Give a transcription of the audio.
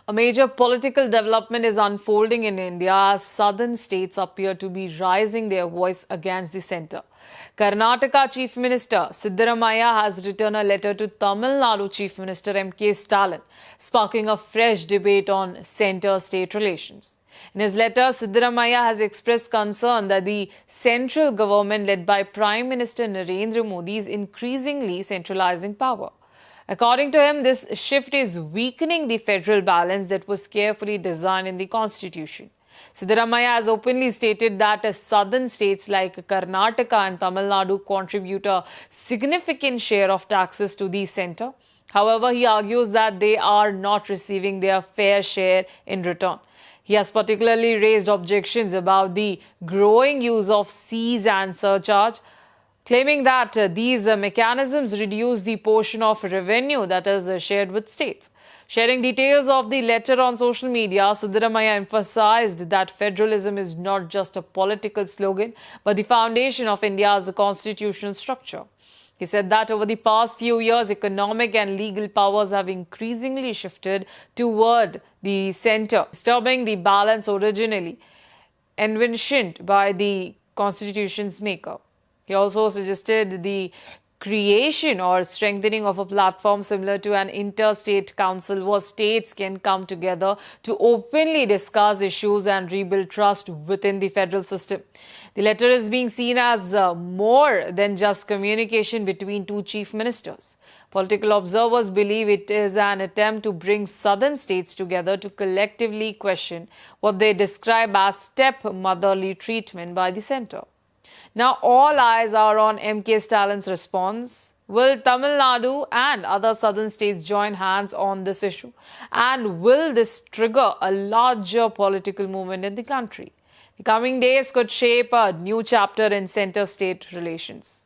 A major political development is unfolding in India as southern states appear to be raising their voice against the centre. Karnataka Chief Minister Siddaramaiah has written a letter to Tamil Nadu Chief Minister M.K. Stalin, sparking a fresh debate on centre-state relations. In his letter, Siddaramaiah has expressed concern that the central government led by Prime Minister Narendra Modi is increasingly centralizing power. According to him, this shift is weakening the federal balance that was carefully designed in the constitution. Siddaramaiah has openly stated that southern states like Karnataka and Tamil Nadu contribute a significant share of taxes to the centre. However, he argues that they are not receiving their fair share in return. He has particularly raised objections about the growing use of cess and surcharge, claiming that these mechanisms reduce the portion of revenue that is shared with states. Sharing details of the letter on social media, Siddaramaiah emphasized that federalism is not just a political slogan, but the foundation of India's constitutional structure. He said that over the past few years, economic and legal powers have increasingly shifted toward the center, disturbing the balance originally envisioned by the Constitution's maker. He also suggested the creation or strengthening of a platform similar to an interstate council where states can come together to openly discuss issues and rebuild trust within the federal system. The letter is being seen as more than just communication between two chief ministers. Political observers believe it is an attempt to bring southern states together to collectively question what they describe as stepmotherly treatment by the centre. Now, all eyes are on M.K. Stalin's response. Will Tamil Nadu and other southern states join hands on this issue? And will this trigger a larger political movement in the country? The coming days could shape a new chapter in centre-state relations.